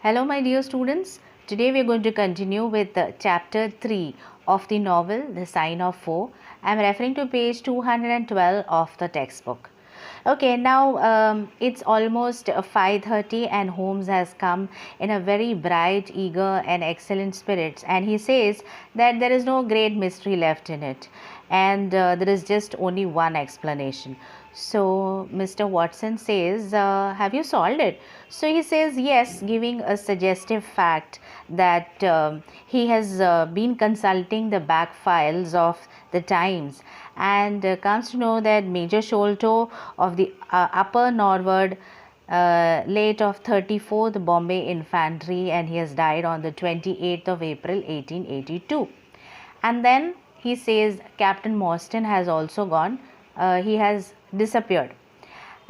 Hello, my dear students. Today we are going to continue with chapter 3 of the novel The Sign of Four. I am referring to page 212 of the textbook. Okay, now it's almost 5:30 and Holmes has come in a very bright, eager and excellent spirits, and he says that there is no great mystery left in it, and there is just only one explanation. So Mr. Watson says, have you solved it? So he says yes, giving a suggestive fact that he has been consulting the back files of the Times and comes to know that Major Sholto of the Upper Norwood late of 34th Bombay Infantry, and he has died on the 28th of April 1882. And then he says Captain Mostyn has also gone. He has disappeared,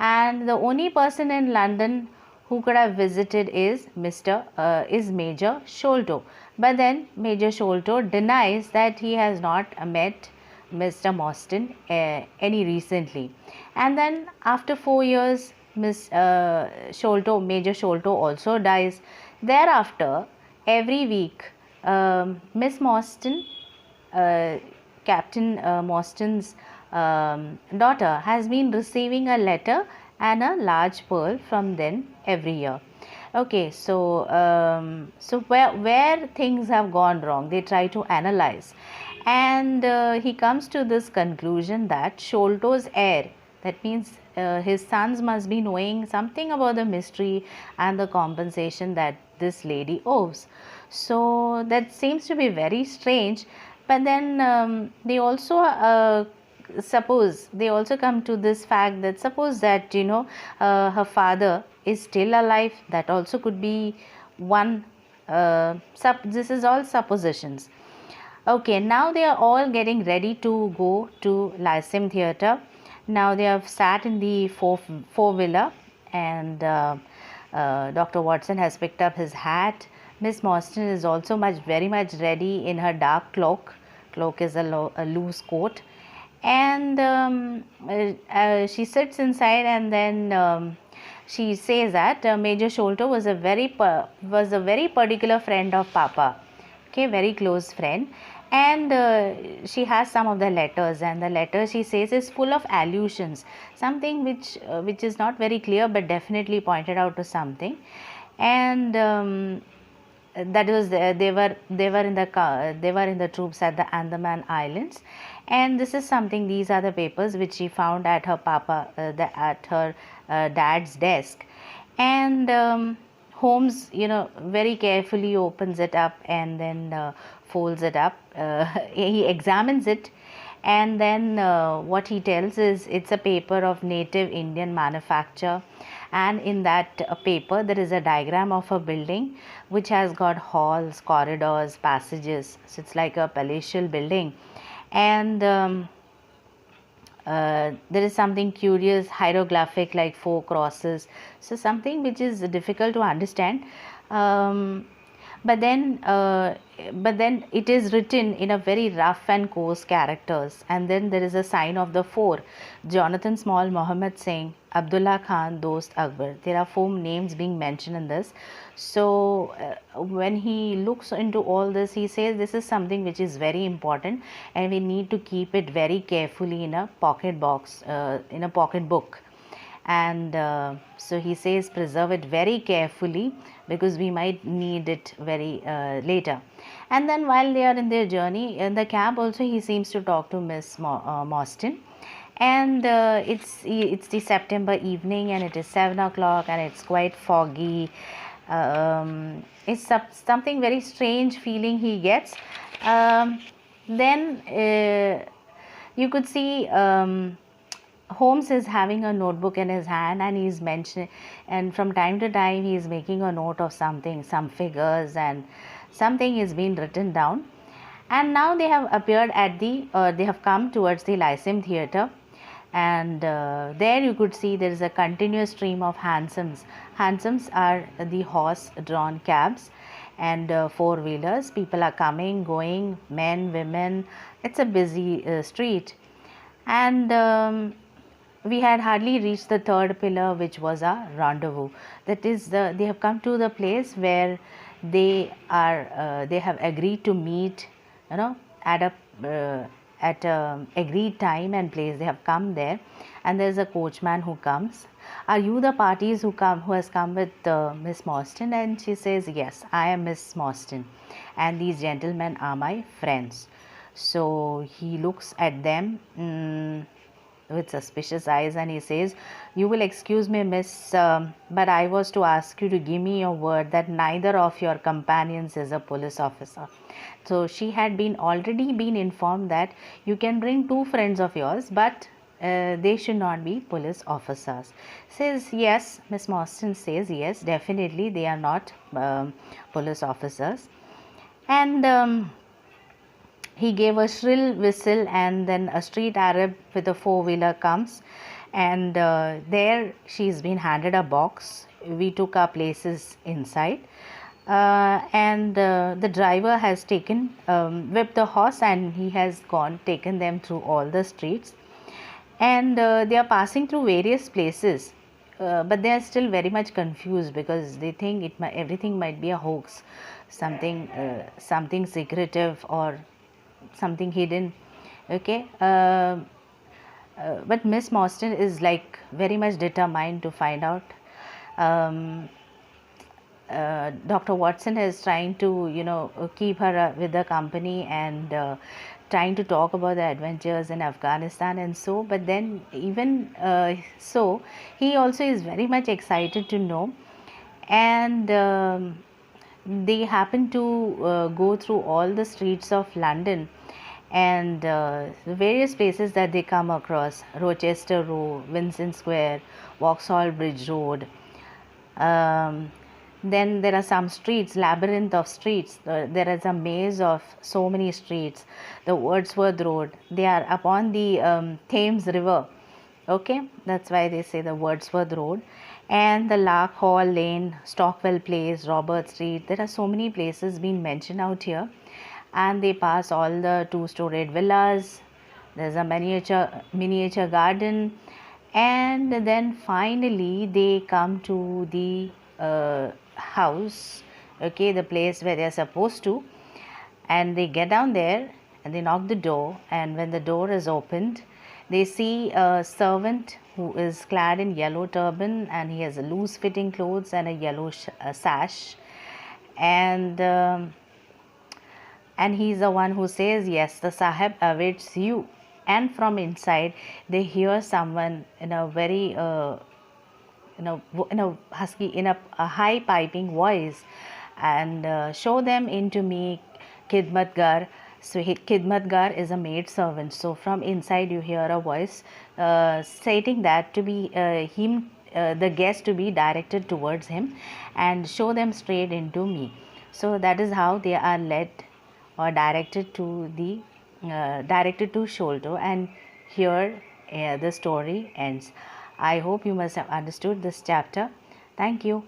and the only person in London who could have visited is Major Sholto. But then Major Sholto denies that he has not met Mr. Mostyn any recently. And then after 4 years, Major Sholto also dies. Thereafter, every week, Miss Mostyn, Captain Mostyn's daughter, has been receiving a letter and a large pearl from them every year. Okay, so where things have gone wrong, they try to analyze, and he comes to this conclusion that Sholto's heir, that means his sons, must be knowing something about the mystery and the compensation that this lady owes. So that seems to be very strange. But then they also they also come to this fact that suppose that her father is still alive, that also could be one. This is all suppositions. Okay, now they are all getting ready to go to Lyceum Theatre. Now they have sat in the four-wheeler, and Dr. Watson has picked up his hat. Miss Mostyn is also very much ready in her dark cloak. Cloak is a loose coat, and she sits inside, and then she says that Major Sholto was a very particular friend of Papa. Okay, very close friend, and she has some of the letters, and the letter, she says, is full of allusions, something which is not very clear but definitely pointed out to something. And that was they were in the troops at the Andaman Islands, and this is something, these are the papers which she found at her at her dad's desk. And Holmes, very carefully opens it up and then folds it up. He examines it, and then what he tells is it's a paper of native Indian manufacture, and in that paper there is a diagram of a building which has got halls, corridors, passages. So it's like a palatial building, and there is something curious, hieroglyphic, like 4 crosses, so something which is difficult to understand. But then it is written in a very rough and coarse characters, and then there is a sign of the 4: Jonathan Small, Mohammed Singh, Abdullah Khan, Dost Akbar. There are 4 names being mentioned in this. So when he looks into all this, he says this is something which is very important, and we need to keep it very carefully in a pocket box, in a pocket book. And so he says preserve it very carefully, because we might need it very later. And then while they are in their journey in the cab, also he seems to talk to Miss Mostyn, and it's the September evening, and it is 7 o'clock, and it's quite foggy. It's something very strange feeling he gets. Then you could see Holmes is having a notebook in his hand, and he's mentioning, and from time to time he is making a note of something, some figures, and something is being written down. And now they have appeared at they have come towards the Lyceum Theatre, and there you could see there is a continuous stream of hansoms. Hansoms are the horse drawn cabs, and 4-wheelers. People are coming, going, men, women. It's a busy street. And we had hardly reached the third pillar, which was our rendezvous. That is, they have come to the place where they have agreed to meet, at a agreed time and place. They have come there, and there is a coachman who comes. Are you the parties who has come with Miss Mostyn? And she says, yes, I am Miss Mostyn, and these gentlemen are my friends. So he looks at them with suspicious eyes, and he says, you will excuse me, miss, but I was to ask you to give me your word that neither of your companions is a police officer. So she had already been informed that you can bring two friends of yours, but they should not be police officers. Says yes, Miss Mostyn says yes, definitely they are not police officers. And he gave a shrill whistle, and then a street Arab with a four-wheeler comes, and there she's been handed a box. We took our places inside, and the driver has whipped the horse, and he has taken them through all the streets, and they are passing through various places. But they are still very much confused because they think everything might be a hoax, something secretive or something hidden. Okay. But Miss Mostyn is like very much determined to find out. Dr. Watson is trying to keep her with the company, and trying to talk about the adventures in Afghanistan and so, but then even so he also is very much excited to know. And they happen to go through all the streets of London, and the various places that they come across: Rochester Row, Vincent Square, Vauxhall Bridge Road. Then there are some streets, labyrinth of streets. There is a maze of so many streets. The Wordsworth Road. They are upon the Thames River. Okay, that's why they say the Wordsworth Road. And the Lark Hall Lane, Stockwell Place, Robert Street. There are so many places being mentioned out here. And they pass all the two-storied villas. There's a miniature garden. And then finally they come to the house, okay, the place where they are supposed to, and they get down there and they knock the door, and when the door is opened, they see a servant who is clad in yellow turban, and he has a loose fitting clothes and a yellow sash, and he's the one who says, yes, the Sahib awaits you. And from inside they hear someone in a very in a husky, in a high piping voice, and show them into me, Khidmatgar. So Khidmatgar is a maid servant. So from inside you hear a voice stating that to be the guest to be directed towards him and show them straight into me. So that is how they are led or directed to Sholto, and here the story ends. I hope you must have understood this chapter. Thank you.